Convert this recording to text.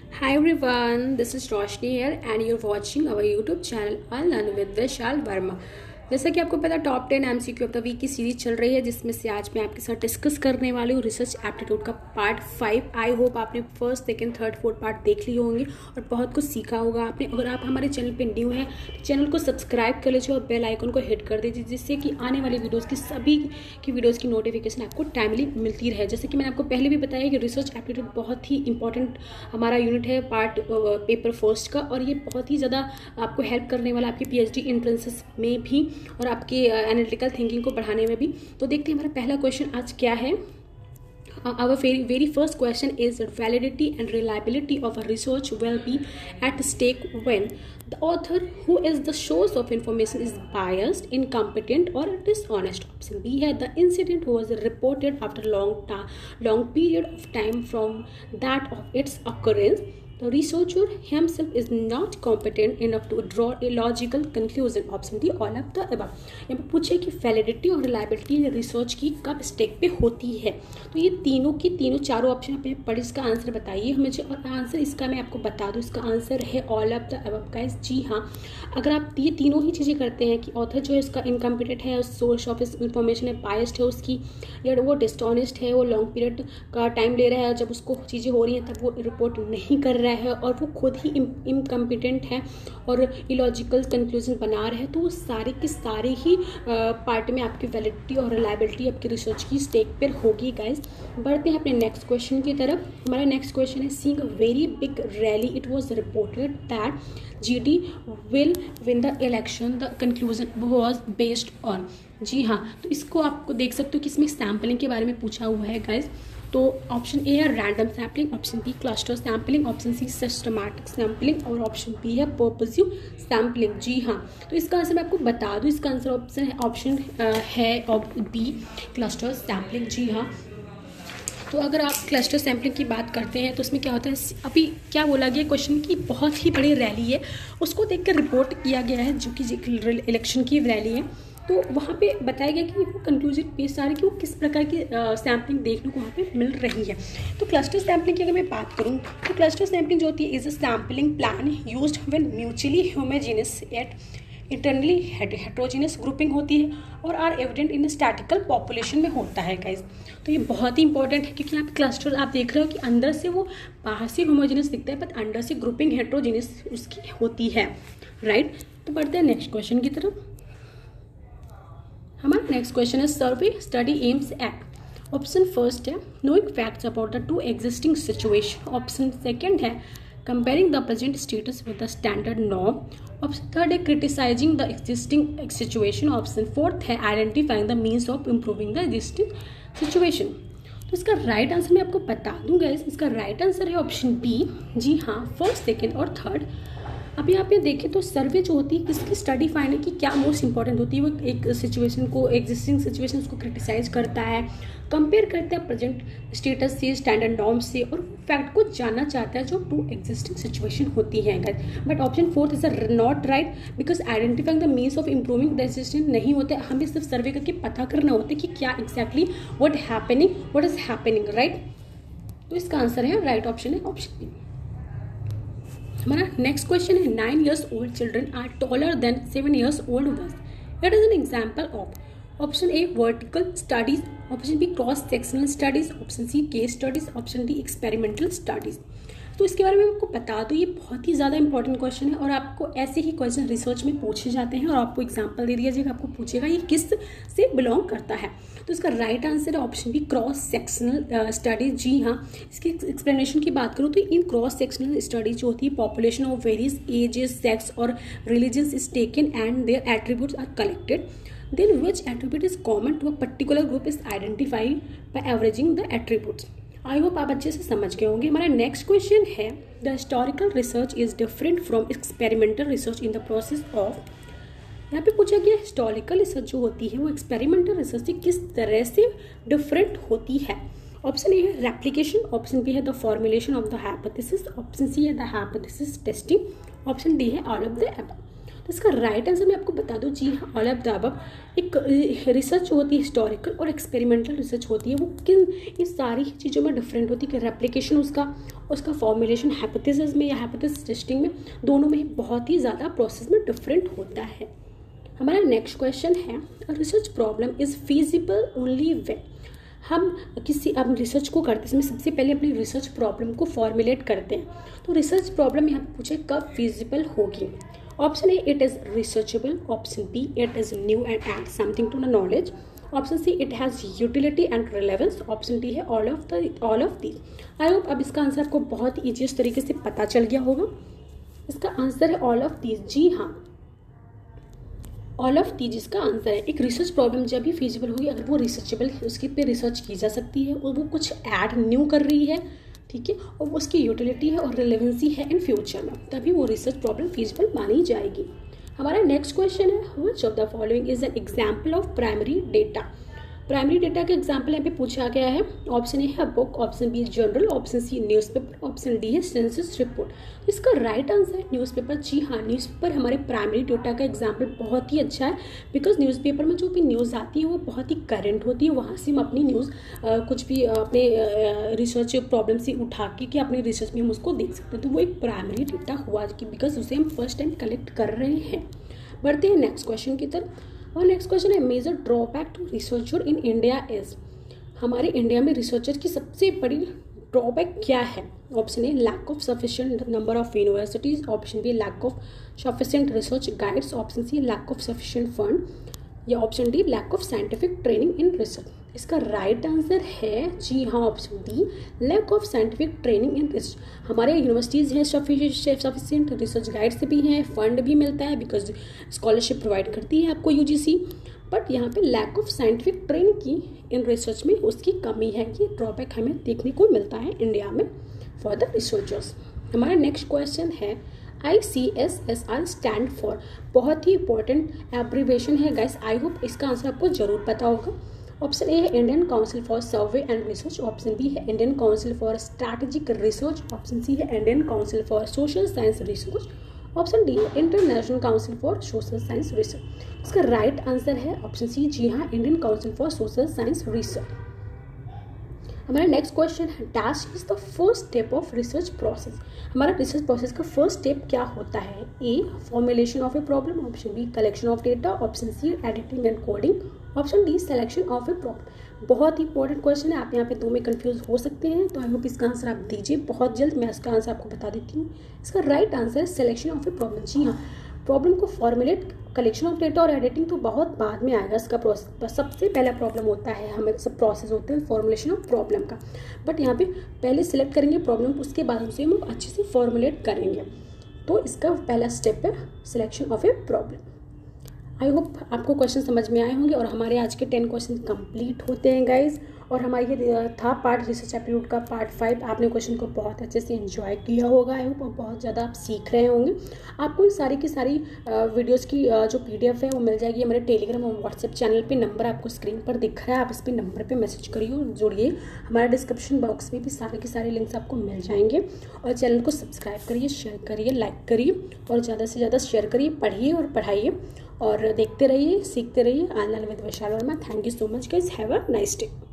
Hi everyone, this is Roshni here and you're watching our YouTube channel I'll Learn with Vishal Verma। जैसा कि आपको पता top 10 MCQ of the week की series चल रही है जिसमें से आज मैं आपके साथ डिस्कस करने वाली हूँ रिसर्च एप्टीट्यूड का पार्ट 5। आई होप आपने first second third fourth part देख लिए होंगे और बहुत कुछ सीखा होगा आपने। अगर आप हमारे चैनल पे न्यू हैं तो चैनल को सब्सक्राइब कर लीजिए और बेल आइकन को हिट कर दीजिए जिससे कि आने वाली वीडियोज़ की सभी की वीडियोज़ की नोटिफिकेशन आपको टाइमली मिलती रहे। जैसे कि मैंने आपको पहले भी बताया कि रिसर्च एप्टीट्यूड बहुत ही इंपॉर्टेंट हमारा यूनिट है पार्ट पेपर फर्स्ट का, और ये बहुत ही ज़्यादा आपको हेल्प करने वाला आपकी PhD एंट्रेंसेस में भी और आपकी एनालिटिकल थिंकिंग को बढ़ाने में भी। तो देखते हैं हमारा पहला क्वेश्चन आज क्या है। Our very first question is validity and reliability of a research will be at stake when the author who is the source of information is biased, incompetent or dishonest. Option B है the incident was reported after long period of time from that of its occurrence. The researcher himself is not competent enough to draw a logical conclusion. Option D all of the above। यहाँ पे पूछे कि validity और reliability research की कब stake पे होती है, तो ये तीनों चारों ऑप्शन पे पढ़ इसका आंसर बताइए मुझे। और आंसर इसका मैं आपको बता दूँ, इसका आंसर है all of the above guys. जी हाँ, अगर आप ये तीनों ही चीज़ें करते हैं कि ऑथर जो है इसका इनकम्पिटेंट है, सोर्स ऑफ इंफॉर्मेशन है बायस्ड है उसकी, या वो डिसऑनेस्ट है, वो लॉन्ग पीरियड का टाइम ले रहा है, जब उसको चीज़ें हो रही हैं तब वो रिपोर्ट नहीं कर रहा है, और वो खुद ही इनकम्पिटेंट है और इलॉजिकल कंक्लूजन बना रहे हैं, तो वो सारे के सारे ही पार्ट में आपकी वैलिडिटी और रिलायबिलिटी आपकी रिसर्च की स्टेक पर होगी गाइज। बढ़ते हैं अपने नेक्स्ट क्वेश्चन की तरफ। हमारा नेक्स्ट क्वेश्चन है seeing a very big rally it was reported that GD will win the election, the conclusion was based on। जी हाँ, तो इसको आपको देख सकते हो कि इसमें सैम्पलिंग के बारे में पूछा हुआ है गाइज। तो ऑप्शन ए है random sampling, option B cluster sampling, option C systematic sampling और ऑप्शन बी है पर्पसिव सैम्पलिंग। जी हाँ, तो इसका आंसर मैं आपको बता दूँ, इसका आंसर ऑप्शन है बी क्लस्टर सैम्पलिंग। जी हाँ, तो अगर आप क्लस्टर सैम्पलिंग की बात करते हैं तो उसमें क्या होता है, अभी क्या बोला गया क्वेश्चन की बहुत ही बड़ी रैली है उसको देखकर रिपोर्ट किया गया है जो कि इलेक्शन की रैली है। तो वहाँ पे बताया गया कि वो कंक्लूजन पेश आ रही है कि वो किस प्रकार की सैम्पलिंग देखने को वहाँ पे मिल रही है। तो क्लस्टर सैम्पलिंग की अगर मैं बात करूँ तो क्लस्टर सैम्पलिंग जो होती है is a sampling plan used when mutually homogeneous at internally heterogeneous grouping होती है और are evident in statistical population में होता है गाइज। तो ये बहुत ही इंपॉर्टेंट है क्योंकि आप क्लस्टर आप देख रहे हो कि अंदर से वो बाहर से होमोजेनियस दिखता है बट अंदर से ग्रुपिंग हेट्रोजीनियस उसकी होती है, राइट। तो बढ़ते हैं नेक्स्ट क्वेश्चन की तरफ। हमारा नेक्स्ट क्वेश्चन है survey study aims at. Option first है knowing facts about the to existing situation, option second है comparing the present status with the standard norm, option third है criticising the existing situation, option fourth है identifying the means of improving the existing situation. तो इसका right answer मैं आपको बता दूँ guys, इसका राइट आंसर है ऑप्शन बी। जी हाँ, फर्स्ट सेकेंड और थर्ड। अब यहाँ पे देखें तो सर्वे जो होती है किसकी स्टडी फाइंड है कि क्या मोस्ट इंपॉर्टेंट होती है, वो एक सिचुएशन को एग्जिस्टिंग सिचुएशन को क्रिटिसाइज करता है, कंपेयर करता है प्रेजेंट स्टेटस से स्टैंडर्ड नॉर्म से, और फैक्ट को जानना चाहता है जो टू एग्जिस्टिंग सिचुएशन होती है। But option fourth is not right because identifying the means of improving the existing नहीं होता है, हमें सिर्फ सर्वे करके पता करना होता है कि क्या exactly what is happening, right. तो इसका आंसर है राइट ऑप्शन है ऑप्शन बी। हमारा नेक्स्ट क्वेश्चन है 9 years old children are taller than 7 years old ones. It is an example of option A vertical studies, option B cross sectional studies, option C case studies, option D experimental studies। तो इसके बारे में आपको बता दूँ ये बहुत ही ज़्यादा इंपॉर्टेंट क्वेश्चन है और आपको ऐसे ही क्वेश्चन रिसर्च में पूछे जाते हैं और आपको एग्जांपल दे दिया जाएगा, आपको पूछेगा ये किस से बिलोंग करता है। तो इसका राइट आंसर है option B cross sectional studies. जी हाँ, इसकी एक्सप्लेनेशन की बात करूँ तो इन क्रॉस सेक्शनल स्टडीज जो होती है population of various ages sex और religions is taken and their attributes are collected, then which attribute is common to a particular group is identified by averaging the attributes। I hope आप अच्छे से समझ गए होंगे। हमारा नेक्स्ट क्वेश्चन है the historical research is different from experimental research in the process of. यहाँ पे पूछा गया हिस्टोरिकल रिसर्च जो होती है वो एक्सपेरिमेंटल रिसर्च से किस तरह से डिफरेंट होती है। ऑप्शन ए है रेप्लिकेशन, ऑप्शन बी है the formulation of the hypothesis, option C है the hypothesis testing, option D है ऑल ऑफ द अबव। तो इसका राइट आंसर मैं आपको बता दूं, जी हाँ, ऑल ऑफ द अबव। एक रिसर्च होती है हिस्टोरिकल और एक्सपेरिमेंटल रिसर्च होती है, वो किन इस सारी चीज़ों में डिफरेंट होती है कि रेप्लिकेशन उसका फॉर्मुलेशन हाइपोथेसिस में या हाइपोथेसिस टेस्टिंग में, दोनों में ही बहुत ही ज़्यादा प्रोसेस में डिफरेंट होता है। हमारा नेक्स्ट क्वेश्चन है, research problem is feasible only when. हम रिसर्च को करते समय सबसे पहले अपनी रिसर्च प्रॉब्लम को फॉर्मुलेट करते हैं, तो रिसर्च प्रॉब्लम यहाँ पूछे कब फीजिबल होगी। Option A, it is researchable. Option B, it is new and add something to the knowledge. Option C, it has utility and relevance. Option D है all of these. I hope अब इसका answer आपको बहुत easiest तरीके से पता चल गया होगा। इसका आंसर है ऑल ऑफ दीज। जी हाँ, ऑल ऑफ दीज इसका आंसर है। एक रिसर्च प्रॉब्लम जब भी फीजिबल होगी, अगर वो रिसर्चेबल है, उसके पे रिसर्च की जा सकती है और वो कुछ ऐड न्यू कर रही है, ठीक है, और उसकी यूटिलिटी है और रिलेवेंसी है इन फ्यूचर में, तभी वो रिसर्च प्रॉब्लम फीजिबल मानी जाएगी। हमारा नेक्स्ट क्वेश्चन है, which of the following is an example of primary data. Primary data का एग्जाम्पल यहाँ पे पूछा गया है। ऑप्शन ए है book, option B journal, option C newspaper, option D है सेंसस रिपोर्ट। इसका राइट आंसर है न्यूज़पेपर। जी हाँ, न्यूज़पेपर हमारे प्राइमरी डेटा का एग्जाम्पल बहुत ही अच्छा है, बिकॉज न्यूज़पेपर में जो भी न्यूज़ आती है वो बहुत ही करंट होती है, वहाँ से हम अपनी न्यूज़ कुछ भी अपने रिसर्च प्रॉब्लम से उठा के अपनी रिसर्च में हम उसको देख सकते हैं, तो वो एक प्राइमरी डेटा हुआ कि बिकॉज उसे हम फर्स्ट टाइम कलेक्ट कर रहे हैं। बढ़ते हैं नेक्स्ट क्वेश्चन की तरफ। और नेक्स्ट क्वेश्चन है, major drawback to researcher in India is. हमारे इंडिया में रिसर्चर की सबसे बड़ी ड्रॉबैक क्या है। Option A, lack of sufficient number of universities. Option B, lack of sufficient research guides. Option C, lack of sufficient fund, या option D, lack of scientific training in research. इसका right answer है, जी हाँ, option D, lack of scientific training in research. हमारे universities हैं sufficient, research guides भी हैं, fund भी मिलता है, बिकॉज स्कॉलरशिप प्रोवाइड करती है आपको यूजीसी, बट यहाँ पे लैक ऑफ साइंटिफिक ट्रेनिंग की इन रिसर्च में उसकी कमी है। ये ड्रॉबैक हमें देखने को मिलता है इंडिया में फॉर द रिसर्चर्स। हमारा नेक्स्ट क्वेश्चन है, ICSSR स्टैंड फॉर। बहुत ही इंपॉर्टेंट एब्रीवेशन है गाइस, आई होप इसका आंसर आपको जरूर पता होगा। ऑप्शन ए है Indian council for survey and research. Option B है Indian council for strategic research. Option C है Indian council for social science research. Option D है international council for social science research. इसका right answer है option C, जी हाँ, Indian council for social science research. हमारा next question है, dash is the first step of research process. हमारा research process का first step क्या होता है। A, formulation of a problem. Option B, collection of data. Option C, editing and coding. Option D, selection of a problem. बहुत ही important question है, आप यहाँ पे दो में कंफ्यूज हो सकते हैं, तो आई होप इसका आंसर आप दीजिए बहुत जल्द। मैं इसका आंसर आपको बता देती हूँ। इसका राइट आंसर है सिलेक्शन ऑफ ए प्रॉब्लम। जी हाँ, प्रॉब्लम को फॉर्मुलेट, कलेक्शन ऑफ डेटा और एडिटिंग तो बहुत बाद में आएगा इसका प्रोसेस। सबसे पहला प्रॉब्लम होता है, हमें सब प्रोसेस होते हैं फॉर्मुलेशन ऑफ प्रॉब्लम का, बट यहाँ पे पहले सिलेक्ट करेंगे प्रॉब्लम, उसके बाद उसे हम अच्छे से फॉर्मुलेट करेंगे। तो इसका पहला स्टेप है selection of a problem. I hope आपको क्वेश्चन समझ में आए होंगे और हमारे आज के 10 क्वेश्चन कंप्लीट होते हैं गाइज। और हमारा ये था पार्ट रिसर्च एप्टीट्यूड का पार्ट 5। आपने क्वेश्चन को बहुत अच्छे से एंजॉय किया होगा आई होप, और बहुत ज़्यादा आप सीख रहे होंगे। आपको इन सारी की सारी वीडियोस की जो PDF है वो मिल जाएगी हमारे टेलीग्राम और व्हाट्सएप चैनल पे। नंबर आपको स्क्रीन पर दिख रहा है, आप इस पर नंबर पर मैसेज करिए और जुड़िए। हमारे डिस्क्रिप्शन बॉक्स में भी सारे के सारे लिंक्स आपको मिल जाएंगे। और चैनल को सब्सक्राइब करिए, शेयर करिए, लाइक करिए और ज़्यादा से ज़्यादा शेयर करिए, पढ़िए और पढ़ाइए और देखते रहिए, सीखते रहिए। Online with Vaishal Verma. Thank you so much guys, have a nice day.